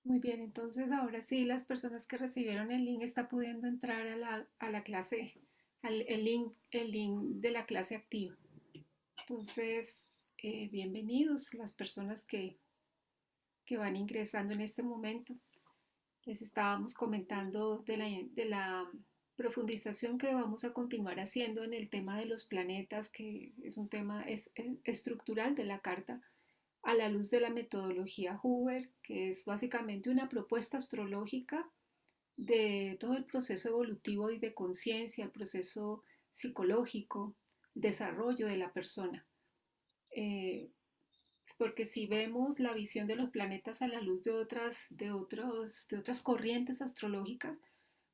Muy bien, entonces ahora sí las personas que recibieron el link están pudiendo entrar a la clase, el link de la clase activa. Entonces, bienvenidos las personas que van ingresando en este momento. Les estábamos comentando de la profundización que vamos a continuar haciendo en el tema de los planetas, que es un tema estructural de la carta a la luz de la metodología Hoover, que es básicamente una propuesta astrológica de todo el proceso evolutivo y de conciencia, el proceso psicológico, desarrollo de la persona. Eh, Porque si vemos la visión de los planetas a la luz de otras corrientes astrológicas,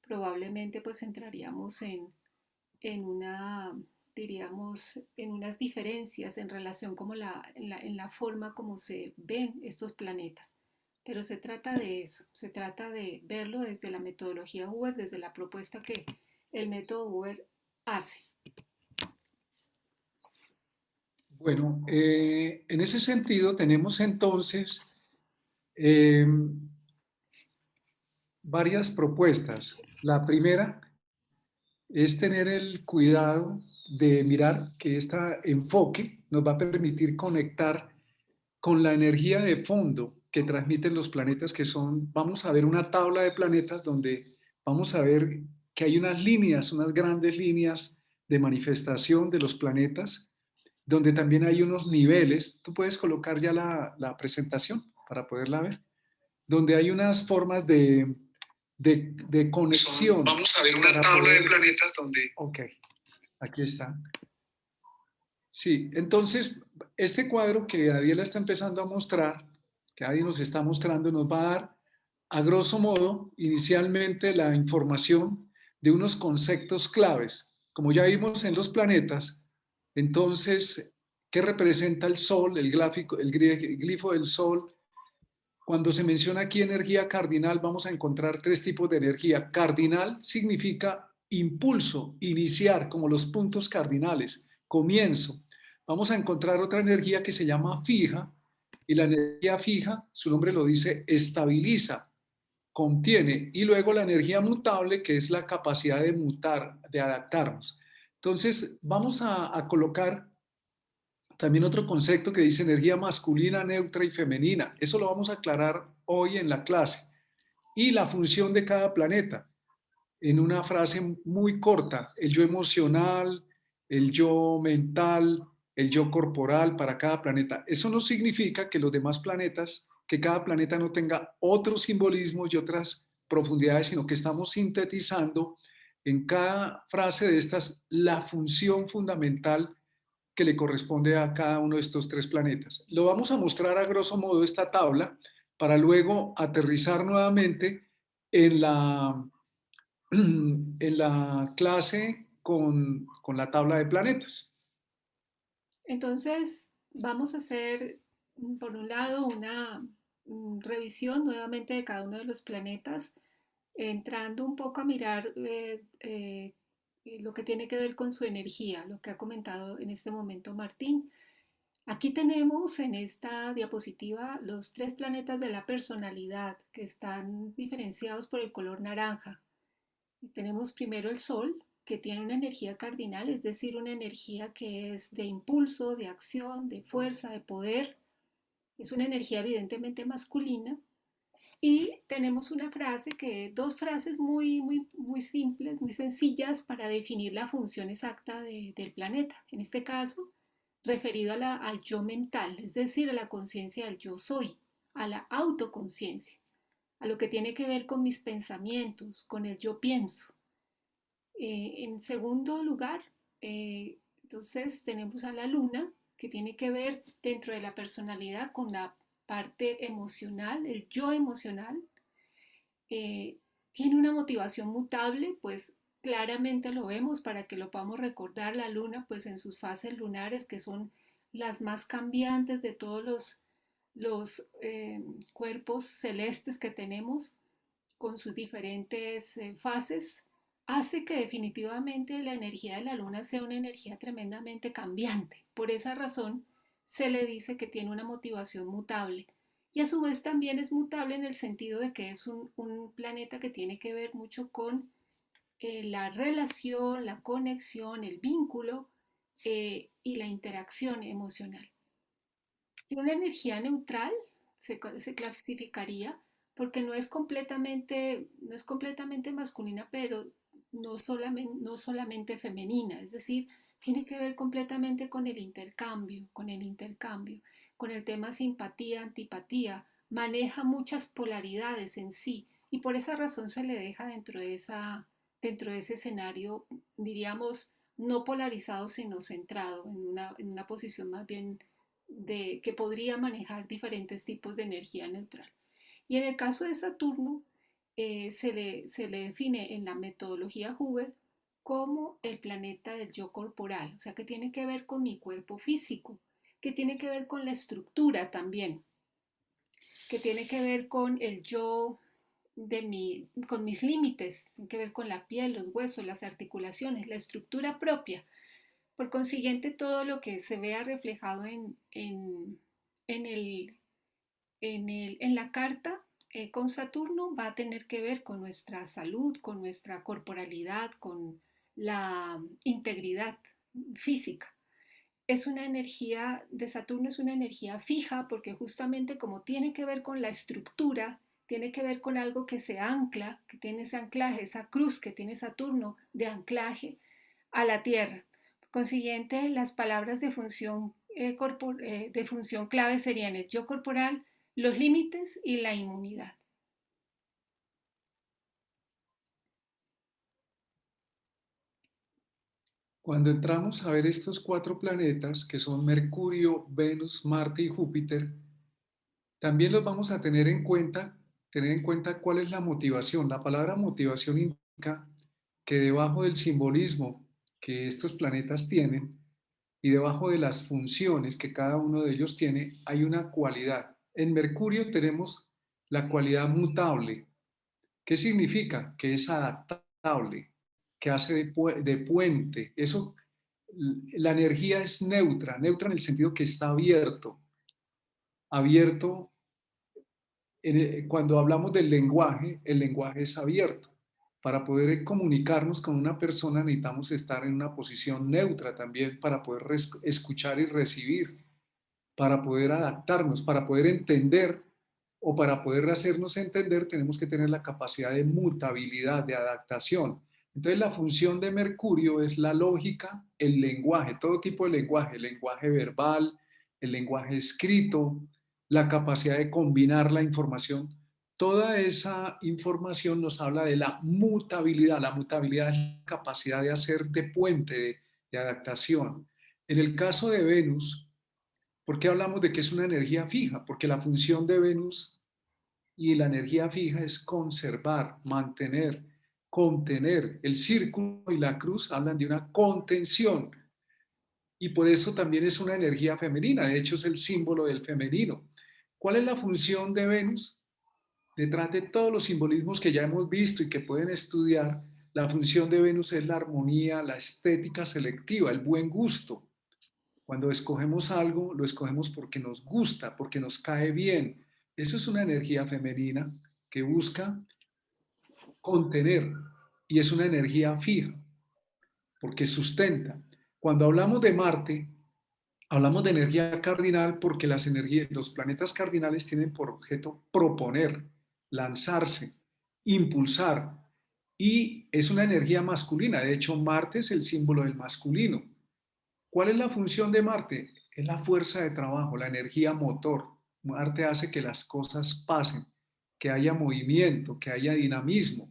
probablemente pues entraríamos en una, diríamos, en unas diferencias en relación como en la forma como se ven estos planetas. Pero se trata de eso, se trata de verlo desde la metodología Uber, desde la propuesta que el método Uber hace. Bueno, en ese sentido tenemos entonces eh, varias propuestas. La primera es tener el cuidado de mirar que este enfoque nos va a permitir conectar con la energía de fondo que transmiten los planetas, que son, vamos a ver una tabla de planetas donde vamos a ver que hay unas líneas, unas grandes líneas de manifestación de los planetas, donde también hay unos niveles. Tú puedes colocar ya la presentación para poderla ver, donde hay unas formas de conexión. Vamos a ver una Para tabla de poder, planetas donde ok, aquí está. Sí, entonces este cuadro que Adiela está empezando a mostrar, que Adi nos está mostrando, nos va a dar a grosso modo inicialmente la información de unos conceptos claves. Como ya vimos en los planetas, entonces, ¿qué representa el Sol, el glifo del Sol? Cuando se menciona aquí energía cardinal, vamos a encontrar tres tipos de energía. Cardinal significa impulso, iniciar, como los puntos cardinales, comienzo. Vamos a encontrar otra energía que se llama fija, y la energía fija, su nombre lo dice, estabiliza, contiene, y luego la energía mutable, que es la capacidad de mutar, de adaptarnos. Entonces, vamos a colocar también otro concepto que dice energía masculina, neutra y femenina. Eso lo vamos a aclarar hoy en la clase. Y la función de cada planeta, en una frase muy corta, el yo emocional, el yo mental, el yo corporal para cada planeta. Eso no significa que los demás planetas, que cada planeta no tenga otros simbolismos y otras profundidades, sino que estamos sintetizando en cada frase de estas la función fundamental que le corresponde a cada uno de estos tres planetas. Lo vamos a mostrar a grosso modo esta tabla para luego aterrizar nuevamente en en la clase con la tabla de planetas. Entonces, vamos a hacer, por un lado, una revisión nuevamente de cada uno de los planetas, entrando un poco a mirar lo que tiene que ver con su energía, lo que ha comentado en este momento Martín. Aquí tenemos en esta diapositiva los tres planetas de la personalidad que están diferenciados por el color naranja. Y tenemos primero el Sol, que tiene una energía cardinal, es decir, una energía que es de impulso, de acción, de fuerza, de poder. Es una energía evidentemente masculina. Y tenemos una frase dos frases muy, muy, muy simples, muy sencillas para definir la función exacta del planeta. En este caso, referido al yo mental, es decir, a la conciencia del yo soy, a la autoconciencia, a lo que tiene que ver con mis pensamientos, con el yo pienso. En segundo lugar, entonces tenemos a la luna, que tiene que ver dentro de la personalidad con la parte emocional, el yo emocional. Eh, Tiene una motivación mutable, pues claramente lo vemos para que lo podamos recordar. La luna, pues en sus fases lunares, que son las más cambiantes de todos los cuerpos celestes que tenemos, con sus diferentes fases, hace que definitivamente la energía de la luna sea una energía tremendamente cambiante. Por esa razón se le dice que tiene una motivación mutable. y a su vez también es mutable en el sentido de que es un planeta que tiene que ver mucho con la relación, la conexión, el vínculo y la interacción emocional. Tiene una energía neutral, se clasificaría, porque no es completamente masculina, pero no solamente femenina, es decir, tiene que ver completamente con el tema simpatía, antipatía, maneja muchas polaridades en sí y por esa razón se le deja dentro de ese escenario, diríamos, no polarizado, sino centrado en una posición más bien que podría manejar diferentes tipos de energía neutral. Y en el caso de Saturno, se le define en la metodología Hubble como el planeta del yo corporal, o sea, que tiene que ver con mi cuerpo físico, que tiene que ver con la estructura también, que tiene que ver con el yo con mis límites, tiene que ver con la piel, los huesos, las articulaciones, la estructura propia. Por consiguiente, todo lo que se vea reflejado en, el, en la carta con Saturno va a tener que ver con nuestra salud, con nuestra corporalidad, con la integridad física. Es una energía de Saturno, es una energía fija porque justamente como tiene que ver con la estructura, tiene que ver con algo que se ancla, que tiene ese anclaje, esa cruz que tiene Saturno de anclaje a la Tierra. Consiguiente, las palabras de función clave serían el yo corporal, los límites y la inmunidad. Cuando entramos a ver estos 4 planetas, que son Mercurio, Venus, Marte y Júpiter, también los vamos a tener en cuenta cuál es la motivación. La palabra motivación indica que debajo del simbolismo que estos planetas tienen y debajo de las funciones que cada uno de ellos tiene, hay una cualidad. En Mercurio tenemos la cualidad mutable. ¿Qué significa? Que es adaptable, que hace de puente. Eso, la energía es neutra, neutra en el sentido que está abierto, abierto. Cuando hablamos del lenguaje, el lenguaje es abierto. Para poder comunicarnos con una persona necesitamos estar en una posición neutra también para poder escuchar y recibir, para poder adaptarnos, para poder entender o para poder hacernos entender tenemos que tener la capacidad de mutabilidad, de adaptación. Entonces la función de Mercurio es la lógica, el lenguaje, todo tipo de lenguaje, el lenguaje verbal, el lenguaje escrito, la capacidad de combinar la información. Toda esa información nos habla de la mutabilidad. La mutabilidad es la capacidad de hacer de puente, de adaptación. En el caso de Venus, ¿por qué hablamos de que es una energía fija? Porque la función de Venus y la energía fija es conservar, mantener, contener. El círculo y la cruz hablan de una contención y por eso también es una energía femenina. De hecho, es el símbolo del femenino. ¿Cuál es la función de Venus? Detrás de todos los simbolismos que ya hemos visto y que pueden estudiar, la función de Venus es la armonía, la estética selectiva, el buen gusto. Cuando escogemos algo, lo escogemos porque nos gusta, porque nos cae bien. Eso es una energía femenina que busca contener y es una energía fija porque sustenta. Cuando hablamos de Marte, hablamos de energía cardinal porque los planetas cardinales tienen por objeto proponer, lanzarse, impulsar y es una energía masculina. De hecho, Marte es el símbolo del masculino. ¿Cuál es la función de Marte? Es la fuerza de trabajo, la energía motor. Marte hace que las cosas pasen, que haya movimiento, que haya dinamismo.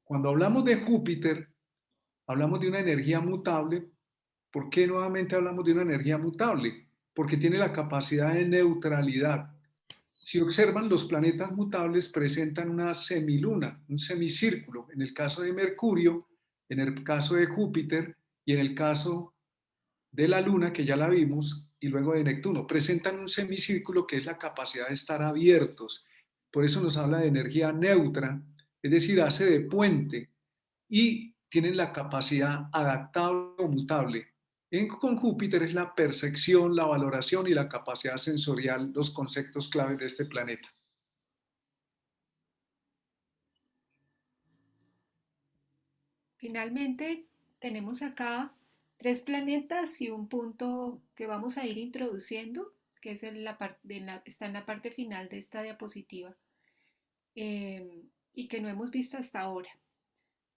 Cuando hablamos de Júpiter, hablamos de una energía mutable. ¿Por qué nuevamente hablamos de una energía mutable? Porque tiene la capacidad de neutralidad. Si observan, los planetas mutables presentan una semiluna, un semicírculo. En el caso de Mercurio, en el caso de Júpiter y en el caso de la Luna, que ya la vimos, y luego de Neptuno. Presentan un semicírculo que es la capacidad de estar abiertos. Por eso nos habla de energía neutra, es decir, hace de puente y tienen la capacidad adaptable o mutable. Con Júpiter es la percepción, la valoración y la capacidad sensorial, los conceptos claves de este planeta. Finalmente, tenemos acá tres planetas y un punto que vamos a ir introduciendo, que es está en la parte final de esta diapositiva, y que no hemos visto hasta ahora.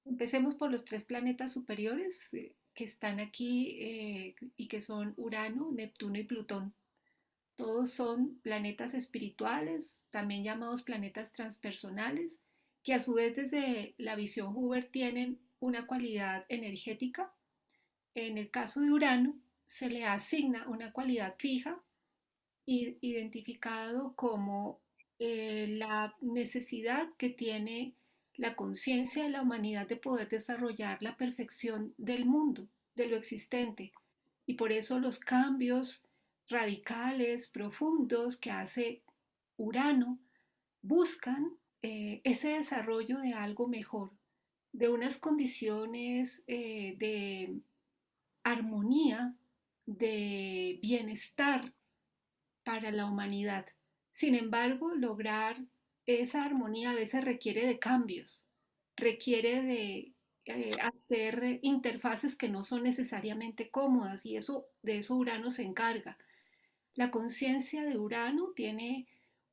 Empecemos por los tres planetas superiores que están aquí y que son Urano, Neptuno y Plutón. Todos son planetas espirituales, también llamados planetas transpersonales, que a su vez desde la visión Hubble tienen una cualidad energética. En el caso de Urano, se le asigna una cualidad fija, identificado como la necesidad que tiene la conciencia de la humanidad de poder desarrollar la perfección del mundo, de lo existente. Y por eso los cambios radicales, profundos que hace Urano buscan ese desarrollo de algo mejor, de unas condiciones de armonía, de bienestar para la humanidad. Sin embargo, lograr esa armonía a veces requiere de cambios, requiere de hacer interfaces que no son necesariamente cómodas y de eso Urano se encarga. La conciencia de Urano tiene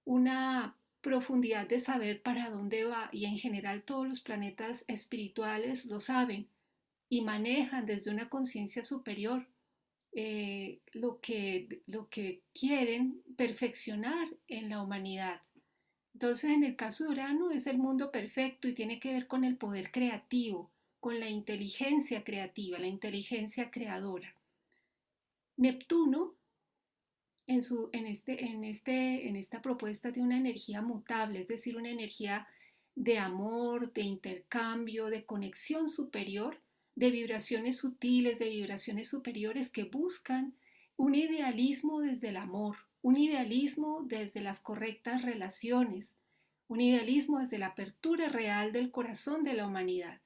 una profundidad de saber para dónde va y en general todos los planetas espirituales lo saben y manejan desde una conciencia superior lo que quieren perfeccionar en la humanidad. Entonces, en el caso de Urano es el mundo perfecto y tiene que ver con el poder creativo, con la inteligencia creativa, la inteligencia creadora. Neptuno, en esta propuesta de una energía mutable, es decir, una energía de amor, de intercambio, de conexión superior, de vibraciones sutiles, de vibraciones superiores que buscan un idealismo desde el amor, un idealismo desde las correctas relaciones, un idealismo desde la apertura real del corazón de la humanidad.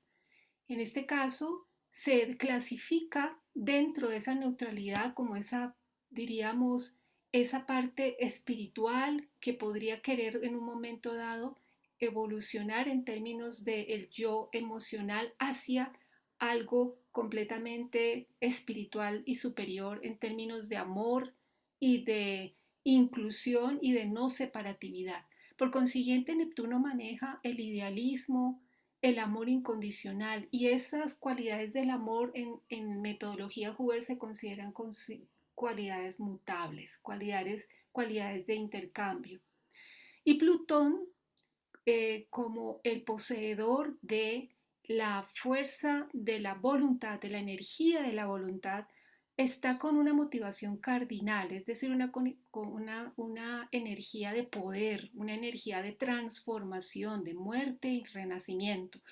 En este caso, se clasifica dentro de esa neutralidad como esa, diríamos, esa parte espiritual que podría querer en un momento dado evolucionar en términos del yo emocional hacia algo completamente espiritual y superior en términos de amor y de inclusión y de no separatividad. Por consiguiente, Neptuno maneja el idealismo, el amor incondicional y esas cualidades del amor en metodología Hubble se consideran cualidades mutables, cualidades de intercambio. Y Plutón como el poseedor de la fuerza de la voluntad, de la energía de la voluntad, está con una motivación cardinal, es decir, una energía de poder, una energía de transformación, de muerte y renacimiento,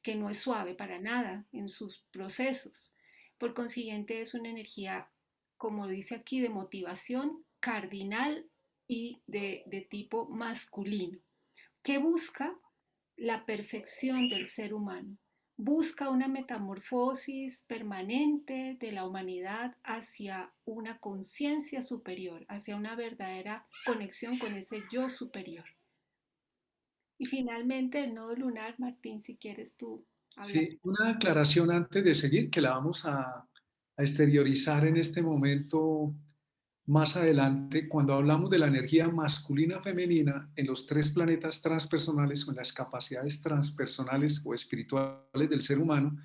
que no es suave para nada en sus procesos. Por consiguiente, es una energía, como dice aquí, de motivación cardinal y de tipo masculino, que busca la perfección del ser humano, busca una metamorfosis permanente de la humanidad hacia una conciencia superior, hacia una verdadera conexión con ese yo superior. Y finalmente el nodo lunar, Martín, si quieres tú hablar. Sí, una aclaración antes de seguir, que la vamos a exteriorizar en este momento más adelante, cuando hablamos de la energía masculina femenina en los tres planetas transpersonales o en las capacidades transpersonales o espirituales del ser humano,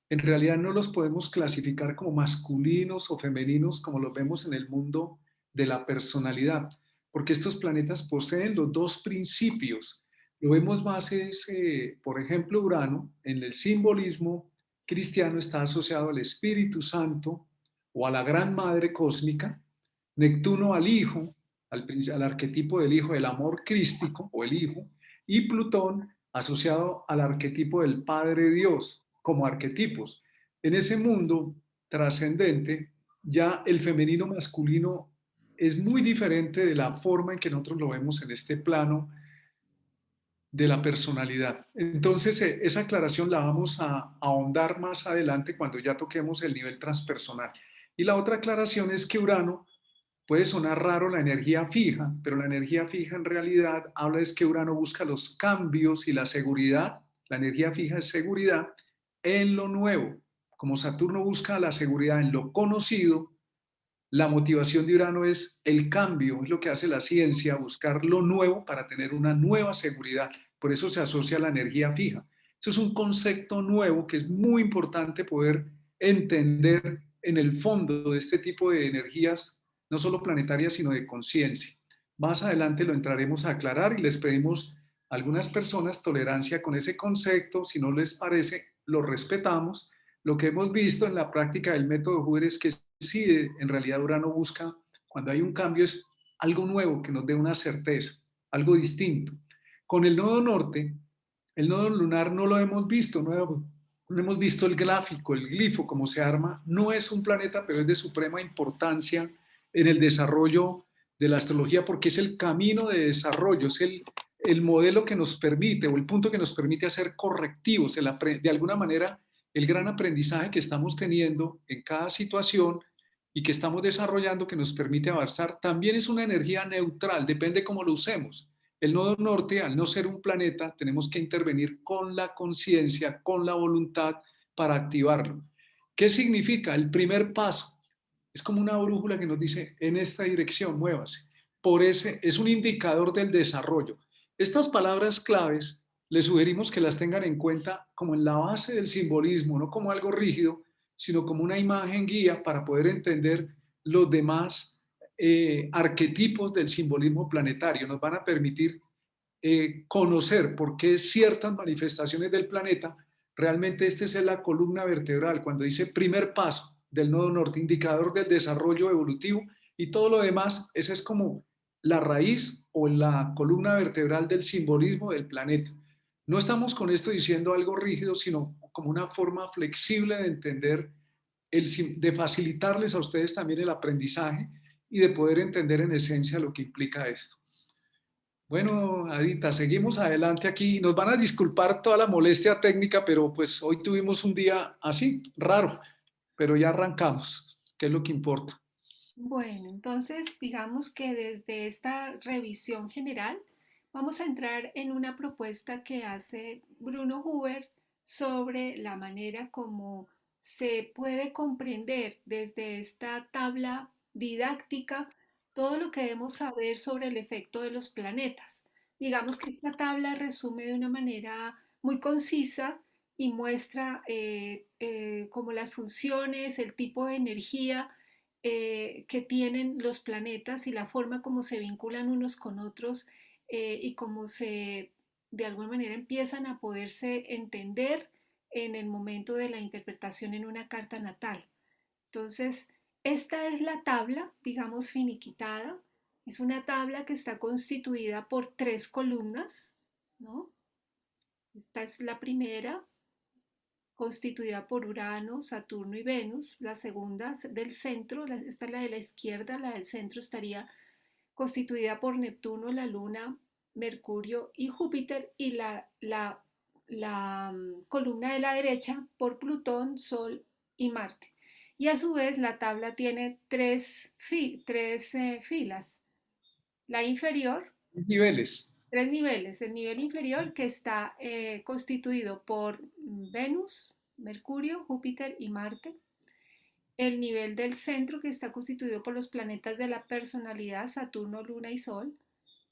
en realidad no los podemos clasificar como masculinos o femeninos como los vemos en el mundo de la personalidad, porque estos planetas poseen los dos principios. Lo vemos más es, por ejemplo, Urano, en el simbolismo cristiano está asociado al Espíritu Santo o a la Gran Madre Cósmica, Neptuno al Hijo, al arquetipo del Hijo, del amor crístico o el Hijo, y Plutón asociado al arquetipo del Padre Dios como arquetipos. En ese mundo trascendente, ya el femenino masculino es muy diferente de la forma en que nosotros lo vemos en este plano de la personalidad. Entonces, esa aclaración la vamos a ahondar más adelante cuando ya toquemos el nivel transpersonal. Y la otra aclaración es que Urano puede sonar raro la energía fija, pero la energía fija en realidad habla es que Urano busca los cambios y la seguridad. La energía fija es seguridad en lo nuevo. Como Saturno busca la seguridad en lo conocido, la motivación de Urano es el cambio, es lo que hace la ciencia, buscar lo nuevo para tener una nueva seguridad. Por eso se asocia a la energía fija. Eso es un concepto nuevo que es muy importante poder entender en el fondo de este tipo de energías, no solo planetarias, sino de conciencia. Más adelante lo entraremos a aclarar y les pedimos a algunas personas tolerancia con ese concepto. Si no les parece, lo respetamos. Lo que hemos visto en la práctica del método Hoover es que sí, en realidad Urano busca, cuando hay un cambio, es algo nuevo que nos dé una certeza, algo distinto. Con el nodo lunar no lo hemos visto, no hemos visto el gráfico, el glifo, cómo se arma. No es un planeta, pero es de suprema importancia en el desarrollo de la astrología porque es el camino de desarrollo, es el modelo que nos permite o el punto que nos permite hacer correctivos, de alguna manera el gran aprendizaje que estamos teniendo en cada situación y que estamos desarrollando que nos permite avanzar, también es una energía neutral, depende cómo lo usemos. El nodo norte, al no ser un planeta, tenemos que intervenir con la conciencia, con la voluntad para activarlo. ¿Qué significa? El primer paso es como una brújula que nos dice en esta dirección, muévase. Por ese es un indicador del desarrollo. Estas palabras claves les sugerimos que las tengan en cuenta como en la base del simbolismo, no como algo rígido, sino como una imagen guía para poder entender los demás arquetipos del simbolismo planetario. Nos van a permitir conocer por qué ciertas manifestaciones del planeta, realmente esta es la columna vertebral, cuando dice primer paso del nodo norte, indicador del desarrollo evolutivo, y todo lo demás, esa es como la raíz o la columna vertebral del simbolismo del planeta. No estamos con esto diciendo algo rígido, sino como una forma flexible de entender, de facilitarles a ustedes también el aprendizaje y de poder entender en esencia lo que implica esto. Bueno, Adita, seguimos adelante aquí. Nos van a disculpar toda la molestia técnica, pero pues hoy tuvimos un día así, raro, pero ya arrancamos, que es lo que importa. Bueno, entonces digamos que desde esta revisión general vamos a entrar en una propuesta que hace Bruno Huber sobre la manera como se puede comprender desde esta tabla didáctica todo lo que debemos saber sobre el efecto de los planetas. Digamos que esta tabla resume de una manera muy concisa y muestra como las funciones, el tipo de energía que tienen los planetas y la forma como se vinculan unos con otros y cómo se, de alguna manera, empiezan a poderse entender en el momento de la interpretación en una carta natal. Entonces, esta es la tabla, digamos, finiquitada. Es una tabla que está constituida por tres columnas, ¿no? Esta es la primera, constituida por Urano, Saturno y Venus. La segunda del centro, esta es la de la izquierda, la del centro estaría constituida por Neptuno, la Luna, Mercurio y Júpiter. Y la columna de la derecha por Plutón, Sol y Marte. Y a su vez la tabla tiene tres filas. La inferior, Niveles. tres niveles. El nivel inferior que está constituido por Venus, Mercurio, Júpiter y Marte. El nivel del centro que está constituido por los planetas de la personalidad, Saturno, Luna y Sol.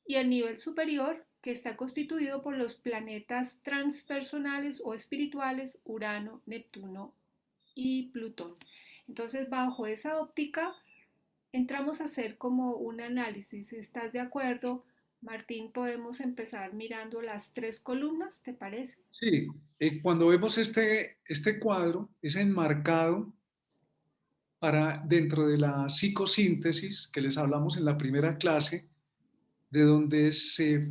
Y el nivel superior que está constituido por los planetas transpersonales o espirituales, Urano, Neptuno y Plutón. Entonces, bajo esa óptica, entramos a hacer como un análisis. Si estás de acuerdo, Martín, podemos empezar mirando las tres columnas, ¿te parece? Sí, cuando vemos este cuadro, es enmarcado para dentro de la psicosíntesis que les hablamos en la primera clase, de donde se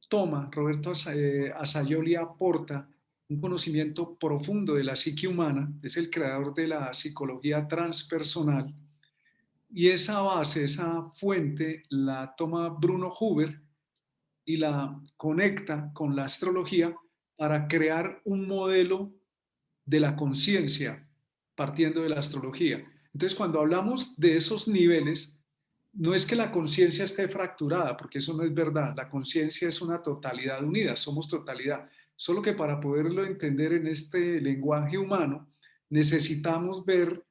toma, Roberto Asayoli aporta un conocimiento profundo de la psique humana, es el creador de la psicología transpersonal, y esa base, esa fuente la toma Bruno Huber y la conecta con la astrología para crear un modelo de la conciencia partiendo de la astrología. Entonces, cuando hablamos de esos niveles, no es que la conciencia esté fracturada, porque eso no es verdad. La conciencia es una totalidad unida, somos totalidad. Solo que para poderlo entender en este lenguaje humano, necesitamos ver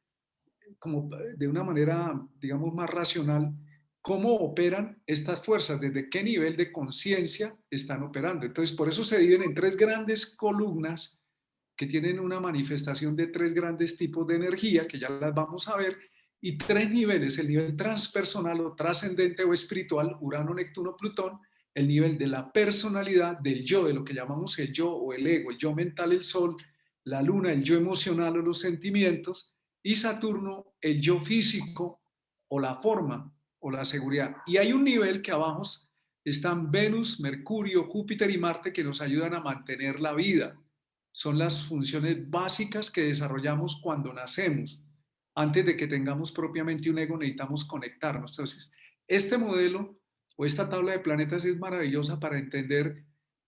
como de una manera, digamos, más racional, cómo operan estas fuerzas, desde qué nivel de conciencia están operando. Entonces, por eso se dividen en tres grandes columnas que tienen una manifestación de tres grandes tipos de energía, que ya las vamos a ver, y tres niveles: el nivel transpersonal o trascendente o espiritual, Urano, Neptuno, Plutón; el nivel de la personalidad, del yo, de lo que llamamos el yo o el ego, el yo mental, el sol; la luna, el yo emocional o los sentimientos; y Saturno, el yo físico o la forma o la seguridad. Y hay un nivel que abajo están Venus, Mercurio, Júpiter y Marte, que nos ayudan a mantener la vida. Son las funciones básicas que desarrollamos cuando nacemos. Antes de que tengamos propiamente un ego, necesitamos conectarnos. Entonces, este modelo o esta tabla de planetas es maravillosa para entender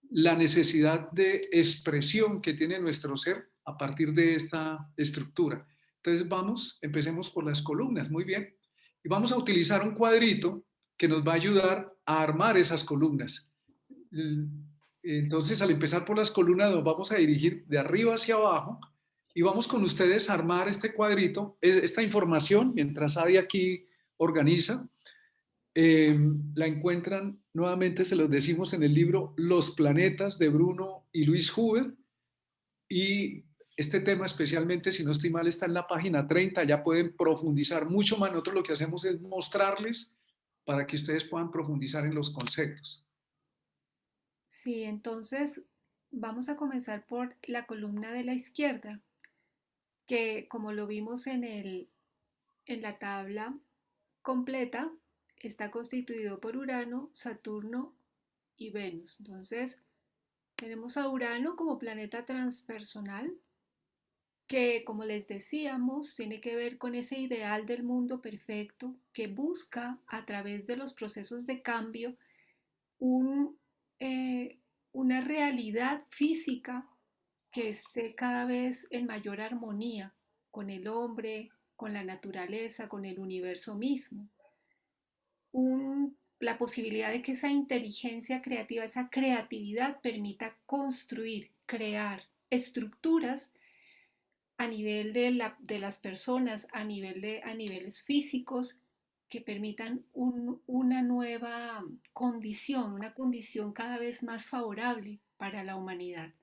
la necesidad de expresión que tiene nuestro ser a partir de esta estructura. Entonces, empecemos por las columnas. Muy bien. Y vamos a utilizar un cuadrito que nos va a ayudar a armar esas columnas. Entonces, al empezar por las columnas, nos vamos a dirigir de arriba hacia abajo y vamos con ustedes a armar este cuadrito, esta información, mientras Adi aquí organiza. La encuentran, nuevamente se los decimos, en el libro Los planetas de Bruno y Luis Huber. Y este tema especialmente, si no estoy mal, está en la página 30. Ya pueden profundizar mucho más. Nosotros lo que hacemos es mostrarles para que ustedes puedan profundizar en los conceptos. Sí, entonces vamos a comenzar por la columna de la izquierda, que como lo vimos en la tabla completa, está constituido por Urano, Saturno y Venus. Entonces, tenemos a Urano como planeta transpersonal, que como les decíamos, tiene que ver con ese ideal del mundo perfecto que busca a través de los procesos de cambio un, eh, una realidad física que esté cada vez en mayor armonía con el hombre, con la naturaleza, con el universo mismo. La posibilidad de que esa inteligencia creativa, esa creatividad permita construir, crear estructuras a nivel de las personas, a niveles físicos, que permitan una nueva condición, una condición cada vez más favorable para la humanidad,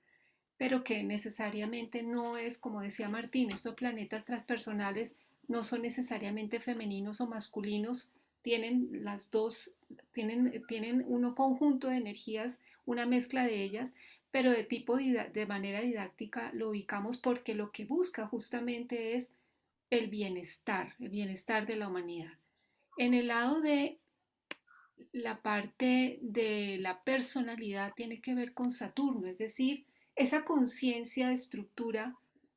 pero que necesariamente no es, como decía Martín, estos planetas transpersonales no son necesariamente femeninos o masculinos, tienen las dos, tienen un conjunto de energías, una mezcla de ellas, pero de tipo de manera didáctica lo ubicamos porque lo que busca justamente es el bienestar de la humanidad. En el lado de la parte de la personalidad tiene que ver con Saturno, es decir, esa conciencia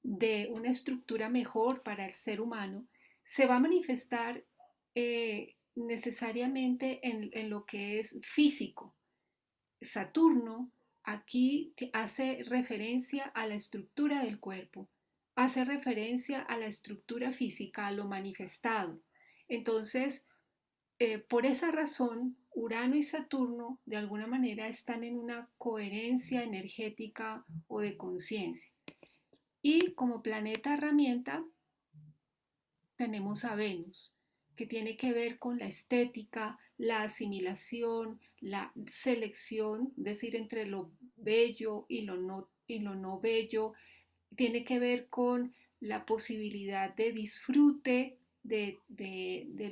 de una estructura mejor para el ser humano, se va a manifestar necesariamente en lo que es físico. Saturno aquí hace referencia a la estructura del cuerpo, hace referencia a la estructura física, a lo manifestado. Entonces, por esa razón, Urano y Saturno de alguna manera están en una coherencia energética o de conciencia. Y como planeta herramienta tenemos a Venus, que tiene que ver con la estética, la asimilación, la selección, es decir, entre lo bello y lo no bello, tiene que ver con la posibilidad de disfrute de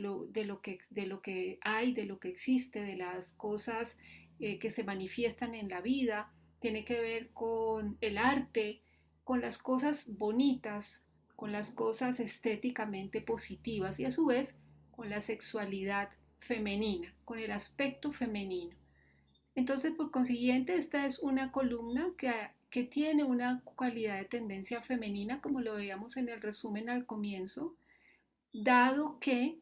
lo que hay, de lo que existe, de las cosas que se manifiestan en la vida, tiene que ver con el arte, con las cosas bonitas, con las cosas estéticamente positivas y a su vez con la sexualidad femenina, con el aspecto femenino. Entonces, por consiguiente, esta es una columna que tiene una cualidad de tendencia femenina, como lo veíamos en el resumen al comienzo, dado que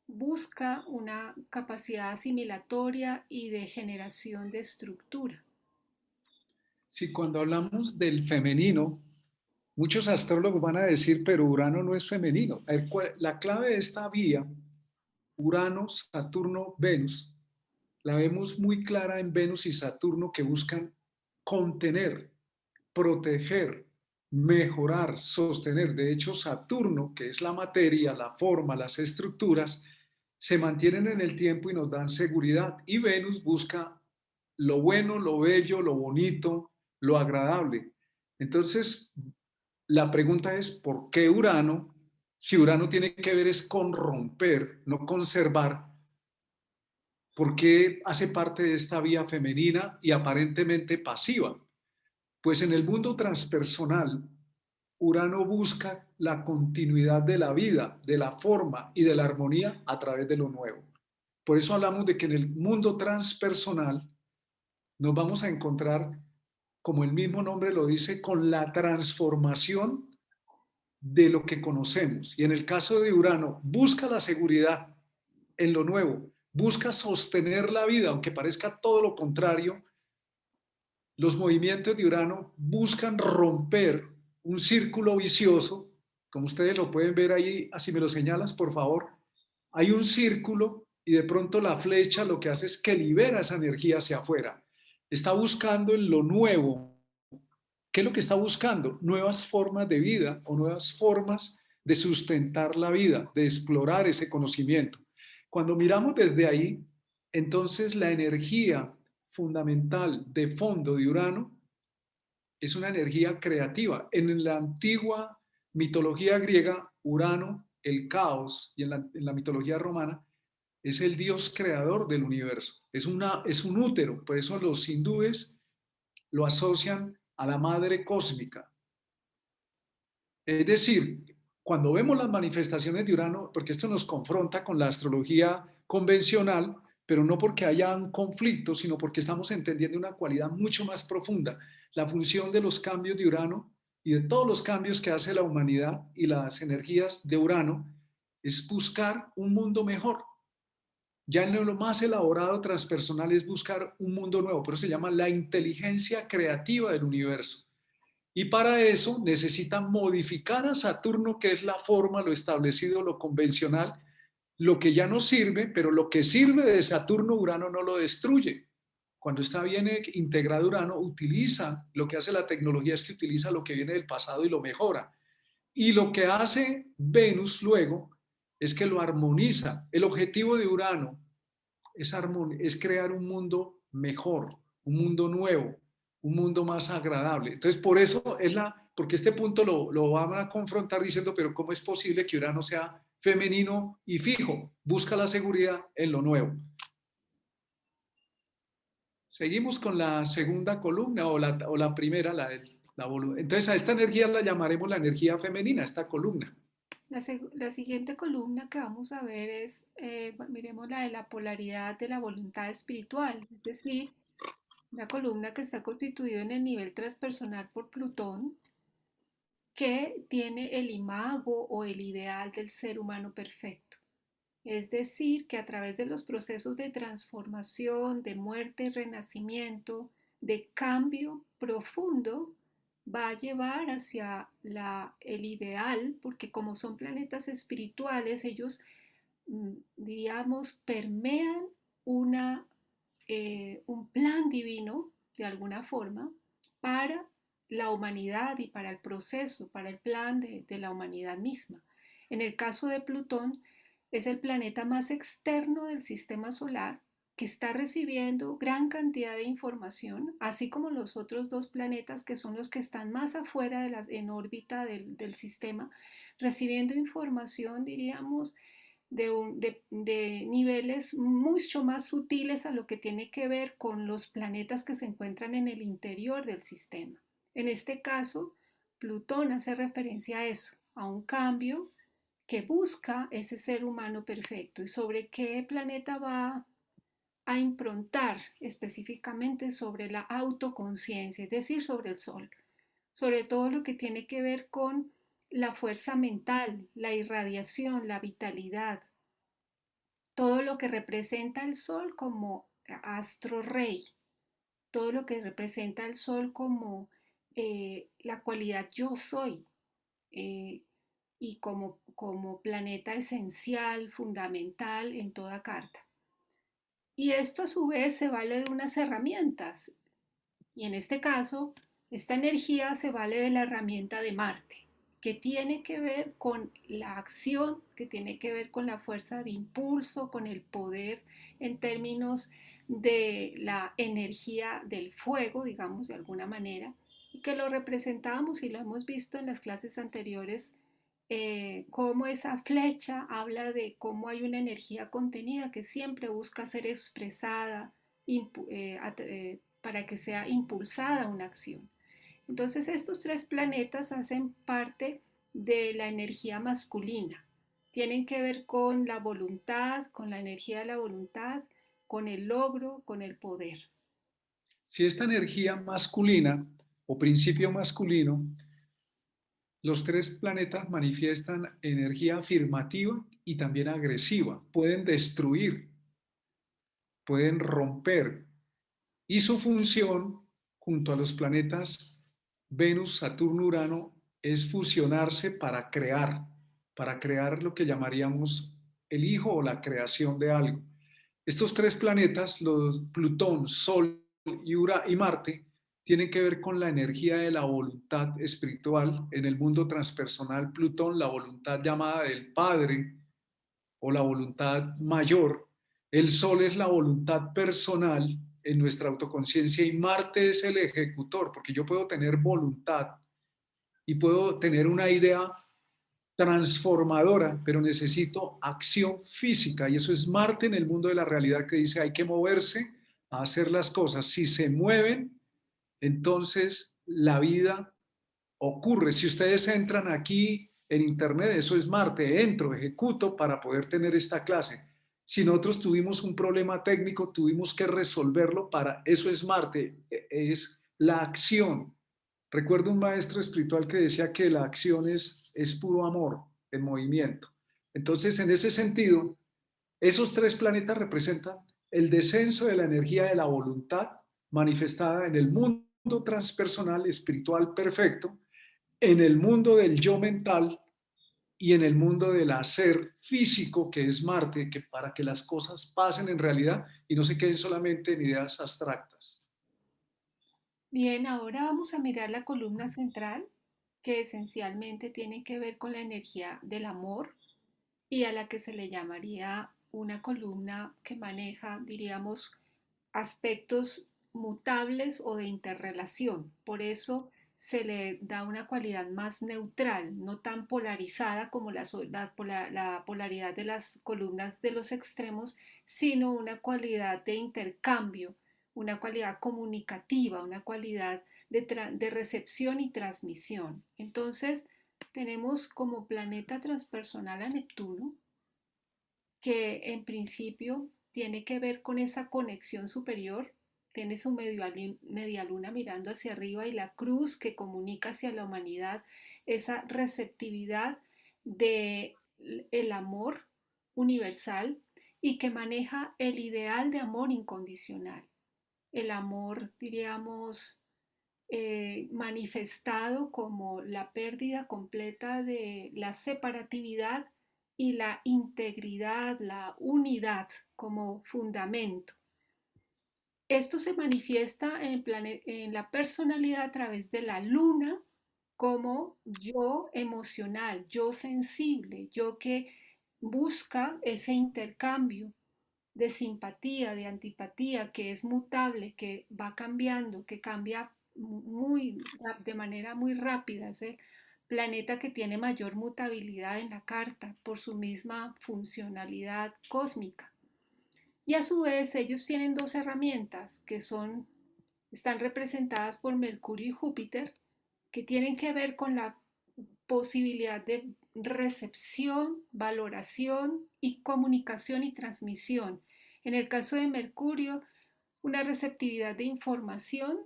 busca una capacidad asimilatoria y de generación de estructura. Si cuando hablamos del femenino, Muchos astrólogos van a decir, pero Urano no es femenino. La clave de esta vía, Urano, Saturno, Venus, la vemos muy clara en Venus y Saturno que buscan contener, proteger, mejorar, sostener. De hecho, Saturno, que es la materia, la forma, las estructuras, se mantienen en el tiempo y nos dan seguridad. Y Venus busca lo bueno, lo bello, lo bonito, lo agradable. Entonces, la pregunta es, ¿por qué Urano? Si Urano tiene que ver es con romper, no conservar, ¿por qué hace parte de esta vía femenina y aparentemente pasiva? Pues en el mundo transpersonal, Urano busca la continuidad de la vida, de la forma y de la armonía a través de lo nuevo. Por eso hablamos de que en el mundo transpersonal nos vamos a encontrar, como el mismo nombre lo dice, con la transformación de lo que conocemos. Y en el caso de Urano, busca la seguridad en lo nuevo, busca sostener la vida, aunque parezca todo lo contrario. Los movimientos de Urano buscan romper un círculo vicioso, como ustedes lo pueden ver ahí, así me lo señalas, por favor. Hay un círculo y de pronto la flecha lo que hace es que libera esa energía hacia afuera. Está buscando en lo nuevo. ¿Qué es lo que está buscando? Nuevas formas de vida o nuevas formas de sustentar la vida, de explorar ese conocimiento. Cuando miramos desde ahí, entonces la energía fundamental de fondo de Urano es una energía creativa. En la antigua mitología griega, Urano, el caos, y en la mitología romana, es el dios creador del universo. Es un útero, por eso los hindúes lo asocian a la madre cósmica. Es decir, cuando vemos las manifestaciones de Urano, porque esto nos confronta con la astrología convencional, pero no porque haya un conflicto, sino porque estamos entendiendo una cualidad mucho más profunda, la función de los cambios de Urano y de todos los cambios que hace la humanidad y las energías de Urano, es buscar un mundo mejor. Ya en lo más elaborado transpersonal es buscar un mundo nuevo, por eso se llama la inteligencia creativa del universo. Y para eso necesitan modificar a Saturno, que es la forma, lo establecido, lo convencional, lo que ya no sirve, pero lo que sirve de Saturno, Urano no lo destruye. Cuando está bien integrado Urano, utiliza, lo que hace la tecnología es que utiliza lo que viene del pasado y lo mejora. Y lo que hace Venus luego es que lo armoniza. El objetivo de Urano es crear un mundo mejor, un mundo nuevo, un mundo más agradable. Entonces, por eso porque este punto lo van a confrontar diciendo, pero ¿cómo es posible que Urano sea femenino y fijo? Busca la seguridad en lo nuevo. Seguimos con la segunda columna o la primera, entonces a esta energía la llamaremos la energía femenina, esta columna. La siguiente columna que vamos a ver es, miremos la de la polaridad de la voluntad espiritual, es decir, una columna que está constituida en el nivel transpersonal por Plutón, que tiene el imago o el ideal del ser humano perfecto. Es decir, que a través de los procesos de transformación, de muerte y renacimiento, de cambio profundo, va a llevar hacia el ideal, porque como son planetas espirituales, ellos, diríamos, permean un plan divino, de alguna forma, para la humanidad y para el proceso, para el plan de la humanidad misma. En el caso de Plutón, es el planeta más externo del sistema solar que está recibiendo gran cantidad de información, así como los otros dos planetas que son los que están más afuera en órbita del sistema, recibiendo información, diríamos, de niveles mucho más sutiles a lo que tiene que ver con los planetas que se encuentran en el interior del sistema. En este caso, Plutón hace referencia a eso, a un cambio que busca ese ser humano perfecto. ¿Y sobre qué planeta va a improntar? Específicamente sobre la autoconciencia, es decir, sobre el Sol, sobre todo lo que tiene que ver con la fuerza mental, la irradiación, la vitalidad, todo lo que representa el Sol como astro rey, todo lo que representa el Sol como la cualidad yo soy, eh, y como planeta esencial, fundamental en toda carta. Y esto a su vez se vale de unas herramientas. Y en este caso, esta energía se vale de la herramienta de Marte, que tiene que ver con la acción, que tiene que ver con la fuerza de impulso, con el poder en términos de la energía del fuego, digamos, de alguna manera, y que lo representamos y lo hemos visto en las clases anteriores, cómo esa flecha habla de cómo hay una energía contenida que siempre busca ser expresada, para que sea impulsada una acción. Entonces estos tres planetas hacen parte de la energía masculina. Tienen que ver con la voluntad, con la energía de la voluntad, con el logro, con el poder. Si esta energía masculina o principio masculino, los tres planetas manifiestan energía afirmativa y también agresiva. Pueden destruir, pueden romper. Y su función, junto a los planetas Venus, Saturno, Urano, es fusionarse para crear lo que llamaríamos el hijo o la creación de algo. Estos tres planetas, los Plutón, Sol y Marte, tienen que ver con la energía de la voluntad espiritual. En el mundo transpersonal, Plutón, la voluntad llamada del Padre o la voluntad mayor. El Sol es la voluntad personal en nuestra autoconciencia y Marte es el ejecutor, porque yo puedo tener voluntad y puedo tener una idea transformadora, pero necesito acción física y eso es Marte en el mundo de la realidad que dice hay que moverse a hacer las cosas. Si se mueven, entonces la vida ocurre. Si ustedes entran aquí en internet, eso es Marte, entro, ejecuto para poder tener esta clase. Si nosotros tuvimos un problema técnico, tuvimos que resolverlo para, eso es Marte, es la acción. Recuerdo un maestro espiritual que decía que la acción es puro amor en movimiento. Entonces, en ese sentido, esos tres planetas representan el descenso de la energía de la voluntad manifestada en el mundo transpersonal espiritual perfecto, en el mundo del yo mental y en el mundo del hacer físico, que es Marte, que para que las cosas pasen en realidad y no se queden solamente en ideas abstractas. Bien, ahora vamos a mirar la columna central, que esencialmente tiene que ver con la energía del amor y a la que se le llamaría una columna que maneja, diríamos, aspectos mutables o de interrelación. Por eso se le da una cualidad más neutral, no tan polarizada como la polaridad de las columnas de los extremos, sino una cualidad de intercambio, una cualidad comunicativa, una cualidad de recepción y transmisión. Entonces, tenemos como planeta transpersonal a Neptuno, que en principio tiene que ver con esa conexión superior. Tiene su media luna mirando hacia arriba y la cruz que comunica hacia la humanidad esa receptividad de el amor universal y que maneja el ideal de amor incondicional. El amor, diríamos, manifestado como la pérdida completa de la separatividad y la integridad, la unidad como fundamento. Esto se manifiesta en la personalidad a través de la luna como yo emocional, yo sensible, yo que busca ese intercambio de simpatía, de antipatía, que es mutable, que va cambiando, que cambia de manera muy rápida. Es el planeta que tiene mayor mutabilidad en la carta por su misma funcionalidad cósmica. Y a su vez ellos tienen dos herramientas que están representadas por Mercurio y Júpiter, que tienen que ver con la posibilidad de recepción, valoración y comunicación y transmisión. En el caso de Mercurio, una receptividad de información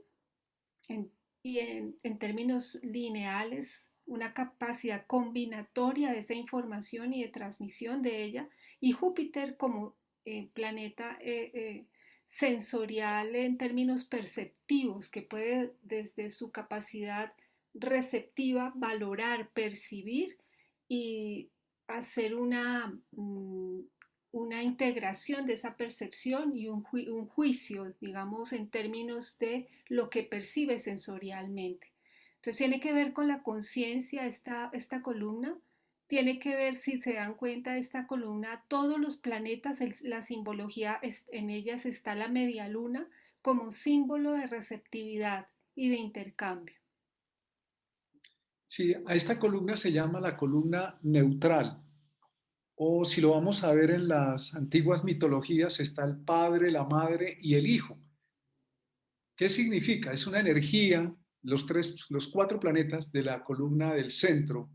en, en términos lineales, una capacidad combinatoria de esa información y de transmisión de ella, y Júpiter como planeta sensorial en términos perceptivos, que puede desde su capacidad receptiva valorar, percibir y hacer una integración de esa percepción y un juicio, digamos, en términos de lo que percibe sensorialmente. Entonces tiene que ver con la conciencia esta columna, tiene que ver, si se dan cuenta, esta columna, todos los planetas, la simbología, en ellas está la media luna como símbolo de receptividad y de intercambio. Sí, a esta columna se llama la columna neutral, o si lo vamos a ver en las antiguas mitologías, está el padre, la madre y el hijo. ¿Qué significa? Es una energía, los cuatro planetas de la columna del centro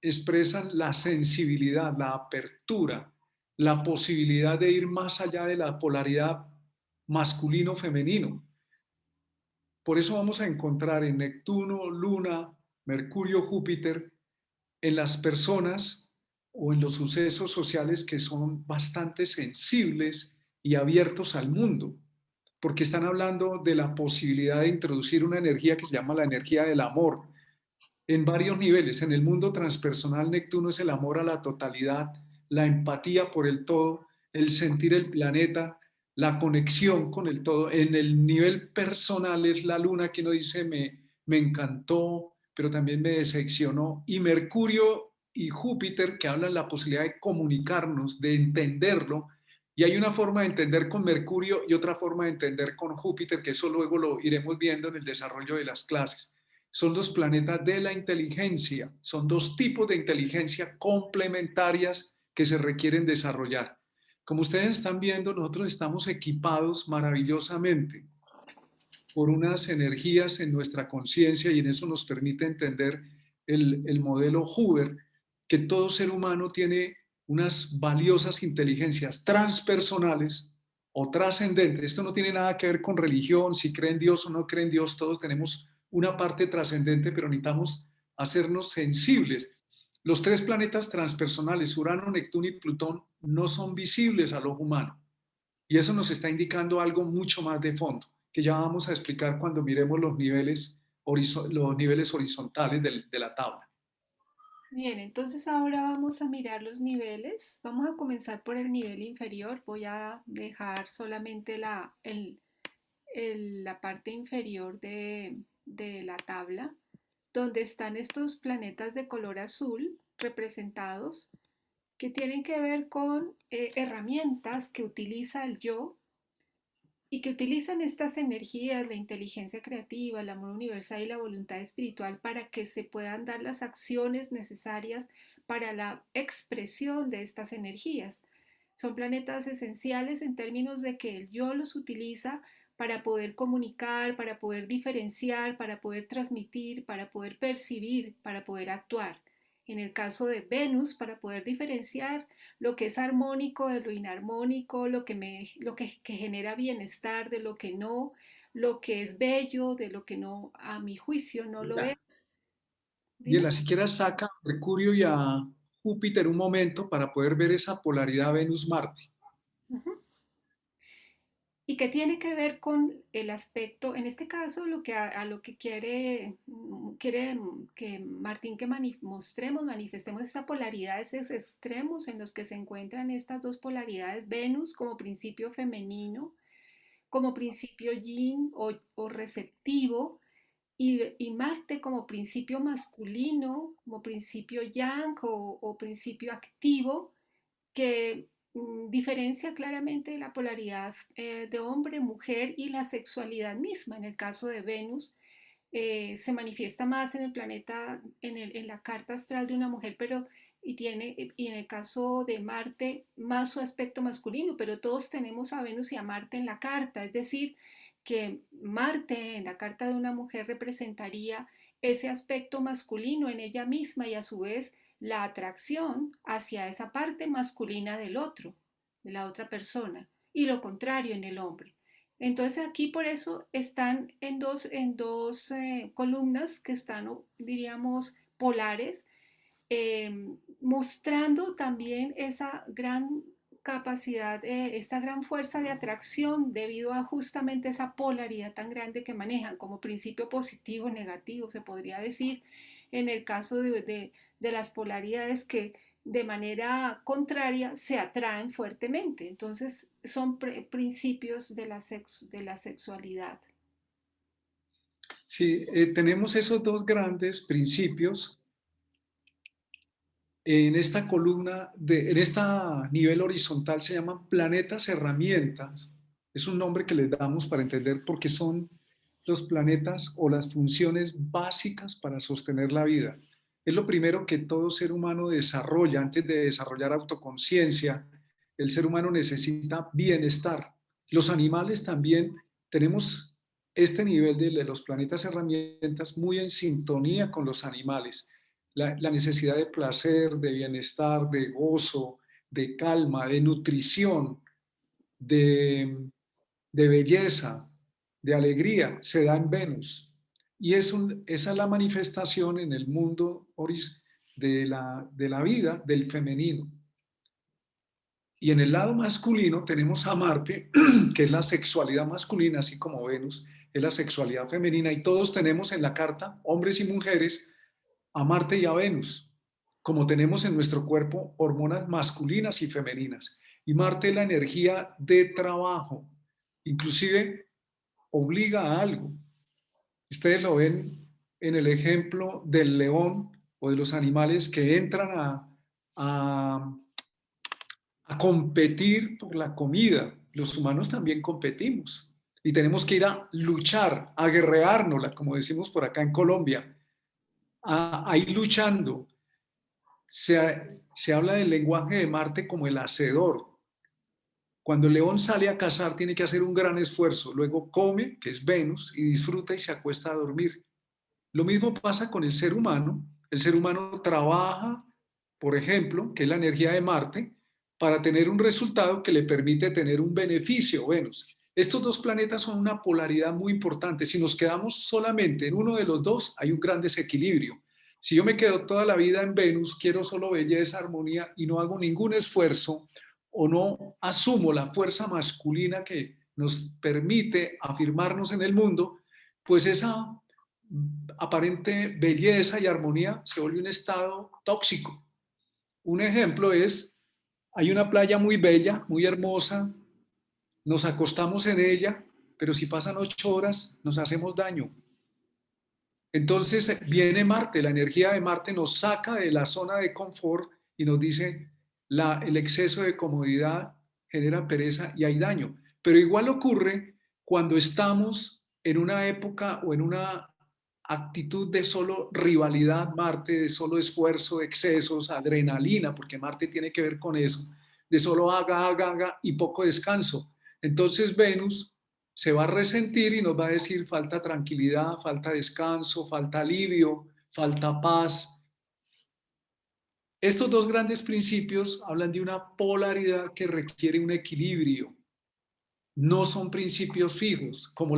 expresan la sensibilidad, la apertura, la posibilidad de ir más allá de la polaridad masculino-femenino. Por eso vamos a encontrar en Neptuno, Luna, Mercurio, Júpiter, en las personas o en los sucesos sociales que son bastante sensibles y abiertos al mundo, porque están hablando de la posibilidad de introducir una energía que se llama la energía del amor, en varios niveles. En el mundo transpersonal, Neptuno es el amor a la totalidad, la empatía por el todo, el sentir el planeta, la conexión con el todo. En el nivel personal es la luna que uno dice me encantó, pero también me decepcionó. Y Mercurio y Júpiter que hablan la posibilidad de comunicarnos, de entenderlo. Y hay una forma de entender con Mercurio y otra forma de entender con Júpiter, que eso luego lo iremos viendo en el desarrollo de las clases. Son dos planetas de la inteligencia, son dos tipos de inteligencia complementarias que se requieren desarrollar. Como ustedes están viendo, nosotros estamos equipados maravillosamente por unas energías en nuestra conciencia y en eso nos permite entender el modelo Huber, que todo ser humano tiene unas valiosas inteligencias transpersonales o trascendentes. Esto no tiene nada que ver con religión, si creen en Dios o no creen en Dios, todos tenemos una parte trascendente, pero necesitamos hacernos sensibles. Los tres planetas transpersonales, Urano, Neptuno y Plutón, no son visibles al ojo humano. Y eso nos está indicando algo mucho más de fondo, que ya vamos a explicar cuando miremos los niveles horizontales de la tabla. Bien, entonces ahora vamos a mirar los niveles. Vamos a comenzar por el nivel inferior. Voy a dejar solamente la parte inferior de la tabla, donde están estos planetas de color azul representados, que tienen que ver con herramientas que utiliza el yo y que utilizan estas energías, la inteligencia creativa, el amor universal y la voluntad espiritual para que se puedan dar las acciones necesarias para la expresión de estas energías. Son planetas esenciales en términos de que el yo los utiliza para poder comunicar, para poder diferenciar, para poder transmitir, para poder percibir, para poder actuar. En el caso de Venus, para poder diferenciar lo que es armónico de lo inarmónico, que genera bienestar de lo que no, lo que es bello de lo que no, a mi juicio, no lo Ya. es. Y Dime. él siquiera saca a Mercurio y a Júpiter un momento para poder ver esa polaridad Venus-Marte. Ujú. Y que tiene que ver con el aspecto, en este caso, a lo que quiere que Martín que mostremos, manifestemos esa polaridad, esos extremos en los que se encuentran estas dos polaridades, Venus como principio femenino, como principio yin o receptivo, y Marte como principio masculino, como principio yang o principio activo, que diferencia claramente la polaridad de hombre, mujer y la sexualidad misma. En el caso de Venus, se manifiesta más en el planeta, en la carta astral de una mujer, pero y en el caso de Marte, más su aspecto masculino, pero todos tenemos a Venus y a Marte en la carta, es decir, que Marte en la carta de una mujer representaría ese aspecto masculino en ella misma y a su vez la atracción hacia esa parte masculina del otro, de la otra persona, y lo contrario en el hombre. Entonces aquí por eso están en dos columnas que están, diríamos, polares, mostrando también esa gran capacidad, esta gran fuerza de atracción debido a justamente esa polaridad tan grande que manejan como principio positivo y negativo, se podría decir, en el caso de las polaridades que de manera contraria se atraen fuertemente. Entonces son principios de la sexualidad. Sí, tenemos esos dos grandes principios en esta columna, en este nivel horizontal se llaman planetas herramientas. Es un nombre que les damos para entender por qué son los planetas o las funciones básicas para sostener la vida. Es lo primero que todo ser humano desarrolla. Antes de desarrollar autoconciencia, el ser humano necesita bienestar. Los animales también tenemos este nivel de los planetas herramientas muy en sintonía con los animales. La necesidad de placer, de bienestar, de gozo, de calma, de nutrición, de, de belleza, de alegría, se da en Venus. Y esa es la manifestación en el mundo de la vida del femenino. Y en el lado masculino tenemos a Marte, que es la sexualidad masculina, así como Venus es la sexualidad femenina. Y todos tenemos en la carta, hombres y mujeres, a Marte y a Venus, como tenemos en nuestro cuerpo hormonas masculinas y femeninas. Y Marte es la energía de trabajo, inclusive obliga a algo. Ustedes lo ven en el ejemplo del león o de los animales que entran a, a competir por la comida. Los humanos también competimos y tenemos que ir a luchar, a guerreárnosla, como decimos por acá en Colombia, a ir luchando. Se habla del lenguaje de Marte como el hacedor. Cuando el león sale a cazar tiene que hacer un gran esfuerzo, luego come, que es Venus, y disfruta y se acuesta a dormir. Lo mismo pasa con el ser humano. El ser humano trabaja, por ejemplo, que es la energía de Marte, para tener un resultado que le permite tener un beneficio, Venus. Estos dos planetas son una polaridad muy importante. Si nos quedamos solamente en uno de los dos, hay un gran desequilibrio. Si yo me quedo toda la vida en Venus, quiero solo belleza, armonía y no hago ningún esfuerzo o no asumo la fuerza masculina que nos permite afirmarnos en el mundo, pues esa aparente belleza y armonía se vuelve un estado tóxico. Un ejemplo es, hay una playa muy bella, muy hermosa, nos acostamos en ella, pero si pasan 8 horas nos hacemos daño. Entonces viene Marte, la energía de Marte nos saca de la zona de confort y nos dice, el exceso de comodidad genera pereza y hay daño. Pero igual ocurre cuando estamos en una época o en una actitud de solo rivalidad, Marte, de solo esfuerzo, excesos, adrenalina, porque Marte tiene que ver con eso, de solo haga y poco descanso. Entonces Venus se va a resentir y nos va a decir falta tranquilidad, falta descanso, falta alivio, falta paz. Estos dos grandes principios hablan de una polaridad que requiere un equilibrio. No son principios fijos, como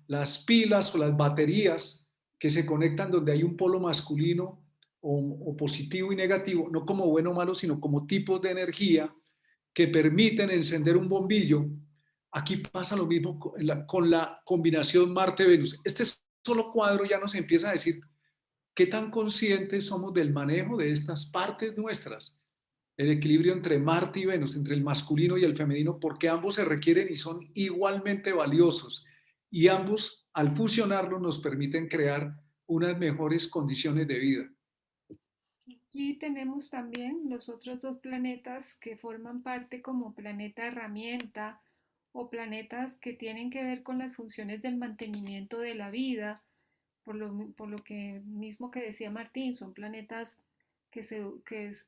las pilas o las baterías que se conectan donde hay un polo masculino o positivo y negativo, no como bueno o malo, sino como tipos de energía que permiten encender un bombillo. Aquí pasa lo mismo con la combinación Marte-Venus. Este solo cuadro ya nos empieza a decir qué tan conscientes somos del manejo de estas partes nuestras, el equilibrio entre Marte y Venus, entre el masculino y el femenino, porque ambos se requieren y son igualmente valiosos, y ambos al fusionarlos nos permiten crear unas mejores condiciones de vida. Y tenemos también los otros dos planetas que forman parte como planeta herramienta o planetas que tienen que ver con las funciones del mantenimiento de la vida, por lo que mismo que decía Martín, son planetas que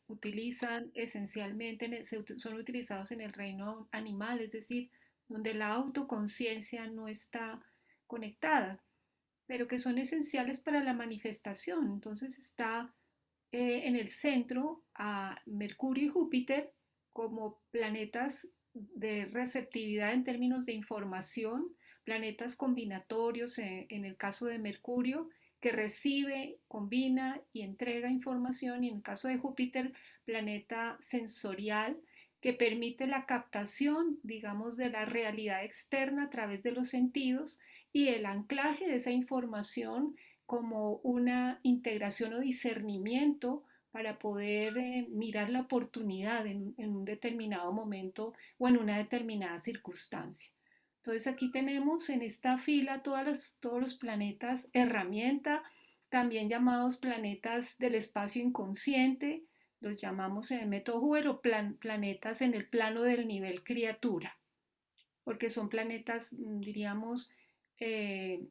utilizan esencialmente, son utilizados en el reino animal, es decir, donde la autoconciencia no está conectada, pero que son esenciales para la manifestación. Entonces está en el centro a Mercurio y Júpiter como planetas de receptividad en términos de información, planetas combinatorios en el caso de Mercurio, que recibe, combina y entrega información, y en el caso de Júpiter, planeta sensorial, que permite la captación, digamos, de la realidad externa a través de los sentidos y el anclaje de esa información como una integración o discernimiento para poder mirar la oportunidad en un determinado momento o en una determinada circunstancia. Entonces aquí tenemos en esta fila todos los planetas herramienta, también llamados planetas del espacio inconsciente, los llamamos en el método Hubero planetas en el plano del nivel criatura, porque son planetas, diríamos, eh,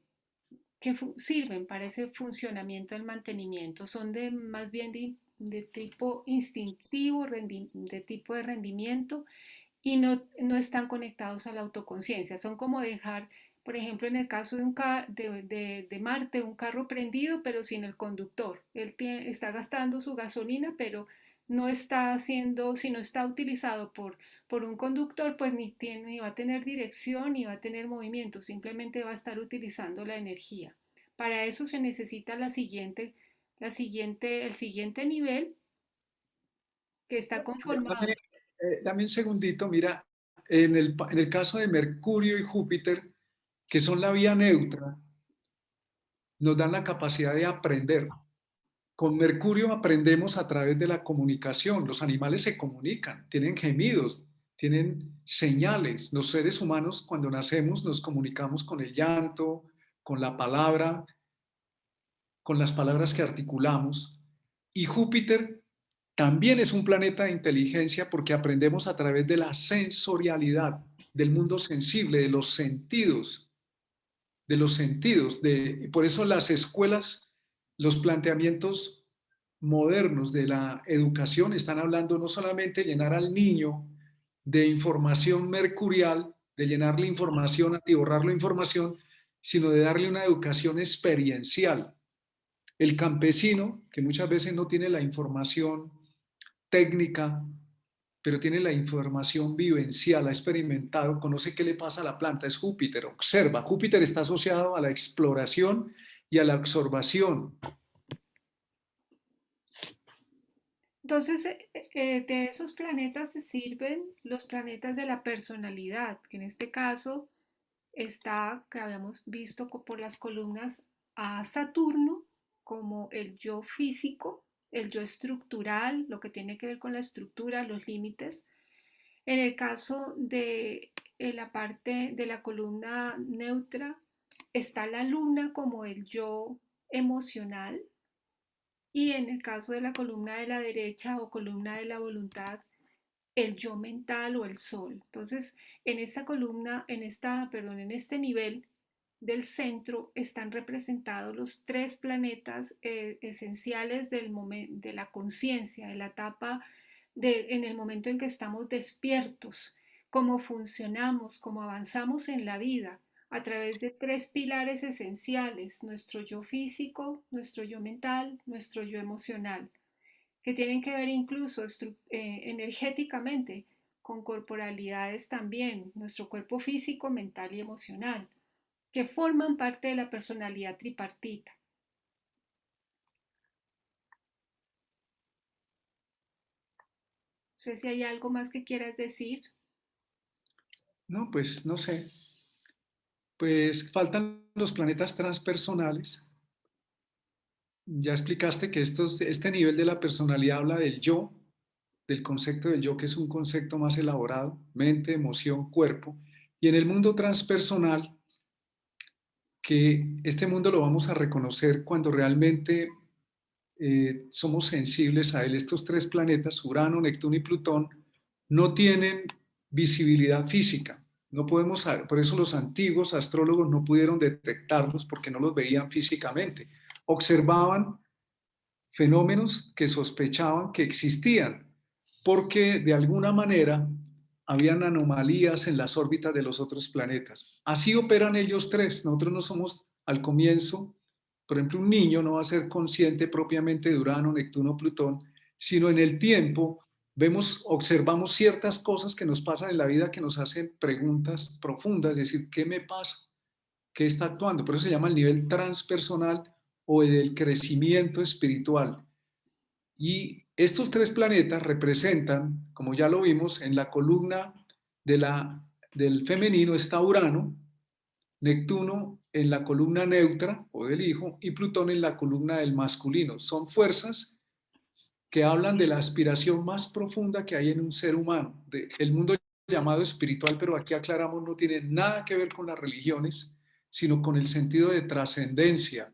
que sirven para ese funcionamiento del mantenimiento. Son más bien de tipo instintivo, de tipo de rendimiento y no están conectados a la autoconciencia. Son como dejar, por ejemplo, en el caso de Marte, un carro prendido pero sin el conductor. Está gastando su gasolina, pero no está haciendo, si no está utilizado por un conductor, pues ni va a tener dirección ni va a tener movimiento, simplemente va a estar utilizando la energía. Para eso se necesita el siguiente nivel que está Dame, conformado. dame un segundito, mira, en el caso de Mercurio y Júpiter, que son la vía neutra, nos dan la capacidad de aprender. Con Mercurio aprendemos a través de la comunicación. Los animales se comunican, tienen gemidos, tienen señales. Los seres humanos cuando nacemos nos comunicamos con el llanto, con la palabra, con las palabras que articulamos. Y Júpiter también es un planeta de inteligencia porque aprendemos a través de la sensorialidad, del mundo sensible, de los sentidos. Y por eso las escuelas, los planteamientos modernos de la educación están hablando no solamente de llenar al niño de información mercurial, de llenarle información, atiborrarle información, sino de darle una educación experiencial. El campesino, que muchas veces no tiene la información técnica, pero tiene la información vivencial, ha experimentado, conoce qué le pasa a la planta, es Júpiter, observa. Júpiter está asociado a la exploración y a la observación. Entonces, de esos planetas se sirven los planetas de la personalidad, que en este caso está, que habíamos visto por las columnas, a Saturno como el yo físico, el yo estructural, lo que tiene que ver con la estructura, los límites. En el caso de la parte de la columna neutra, está la luna como el yo emocional, y en el caso de la columna de la derecha o columna de la voluntad, el yo mental o el sol. Entonces, en esta columna, perdón, en este nivel del centro están representados los tres planetas esenciales de la conciencia, de la etapa en el momento en que estamos despiertos, cómo funcionamos, cómo avanzamos en la vida a través de tres pilares esenciales: nuestro yo físico, nuestro yo mental, nuestro yo emocional, que tienen que ver incluso energéticamente con corporalidades también, nuestro cuerpo físico, mental y emocional, que forman parte de la personalidad tripartita. No sé si hay algo más que quieras decir. No, pues no sé. Pues faltan los planetas transpersonales. Ya explicaste que este nivel de la personalidad habla del yo, del concepto del yo, que es un concepto más elaborado, mente, emoción, cuerpo. Y en el mundo transpersonal, que este mundo lo vamos a reconocer cuando realmente somos sensibles a él. Estos tres planetas, Urano, Neptuno y Plutón, no tienen visibilidad física. No podemos, por eso los antiguos astrólogos no pudieron detectarlos porque no los veían físicamente. Observaban fenómenos que sospechaban que existían, porque de alguna manera habían anomalías en las órbitas de los otros planetas. Así operan ellos tres. Nosotros no somos al comienzo, por ejemplo, un niño no va a ser consciente propiamente de Urano, Neptuno, Plutón, sino en el tiempo observamos ciertas cosas que nos pasan en la vida que nos hacen preguntas profundas, es decir, ¿qué me pasa? ¿Qué está actuando? Por eso se llama el nivel transpersonal o del crecimiento espiritual. Y estos tres planetas representan, como ya lo vimos, en la columna del femenino está Urano, Neptuno en la columna neutra o del hijo y Plutón en la columna del masculino. Son fuerzas que hablan de la aspiración más profunda que hay en un ser humano, del mundo llamado espiritual, pero aquí aclaramos no tiene nada que ver con las religiones, sino con el sentido de trascendencia,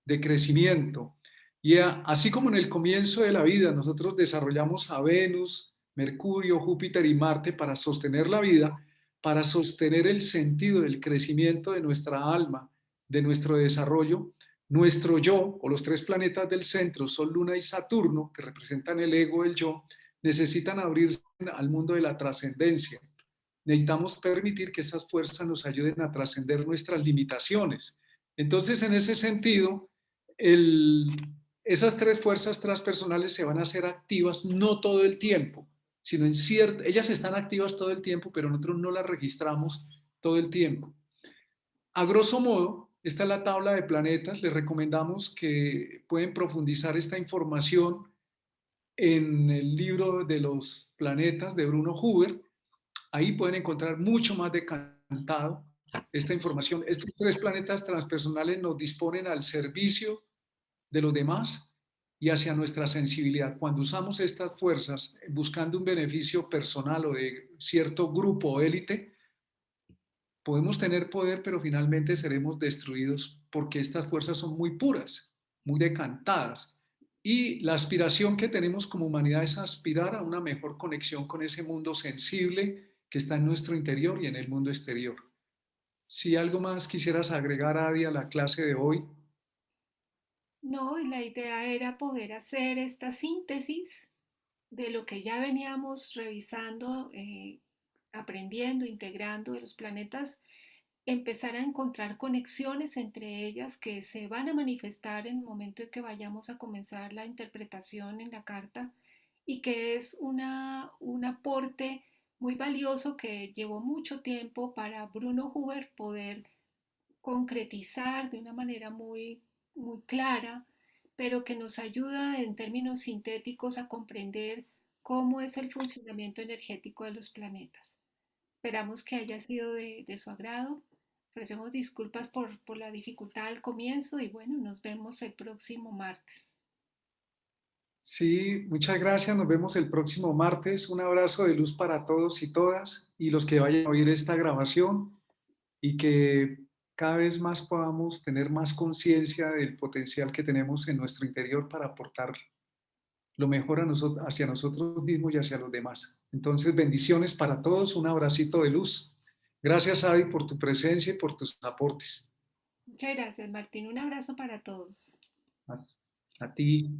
de crecimiento. Y así como en el comienzo de la vida nosotros desarrollamos a Venus, Mercurio, Júpiter y Marte para sostener la vida, para sostener el sentido del crecimiento de nuestra alma, de nuestro desarrollo, nuestro yo o los tres planetas del centro, Sol, Luna y Saturno, que representan el ego, el yo, necesitan abrirse al mundo de la trascendencia. Necesitamos permitir que esas fuerzas nos ayuden a trascender nuestras limitaciones. Entonces, en ese sentido, el, esas tres fuerzas transpersonales se van a hacer activas no todo el tiempo, sino en cierto, ellas están activas todo el tiempo, pero nosotros no las registramos todo el tiempo. A grosso modo, esta es la tabla de planetas. Les recomendamos que pueden profundizar esta información en el libro de los planetas de Bruno Huber. Ahí pueden encontrar mucho más decantado esta información. Estos tres planetas transpersonales nos disponen al servicio de los demás y hacia nuestra sensibilidad. Cuando usamos estas fuerzas buscando un beneficio personal o de cierto grupo o élite, podemos tener poder, pero finalmente seremos destruidos porque estas fuerzas son muy puras, muy decantadas. Y la aspiración que tenemos como humanidad es aspirar a una mejor conexión con ese mundo sensible que está en nuestro interior y en el mundo exterior. Si algo más quisieras agregar, Adi, a la clase de hoy. No, y la idea era poder hacer esta síntesis de lo que ya veníamos revisando, aprendiendo, integrando de los planetas, empezar a encontrar conexiones entre ellas que se van a manifestar en el momento en que vayamos a comenzar la interpretación en la carta y que es un aporte muy valioso que llevó mucho tiempo para Bruno Huber poder concretizar de una manera muy clara, pero que nos ayuda en términos sintéticos a comprender cómo es el funcionamiento energético de los planetas. Esperamos que haya sido de su agrado. Ofrecemos disculpas por la dificultad al comienzo y bueno, nos vemos el próximo martes. Sí, muchas gracias. Nos vemos el próximo martes. Un abrazo de luz para todos y todas y los que vayan a oír esta grabación y que cada vez más podamos tener más conciencia del potencial que tenemos en nuestro interior para aportar lo mejor a nosotros, hacia nosotros mismos y hacia los demás. Entonces, bendiciones para todos. Un abracito de luz. Gracias, Adi, por tu presencia y por tus aportes. Muchas gracias, Martín. Un abrazo para todos. A, a ti.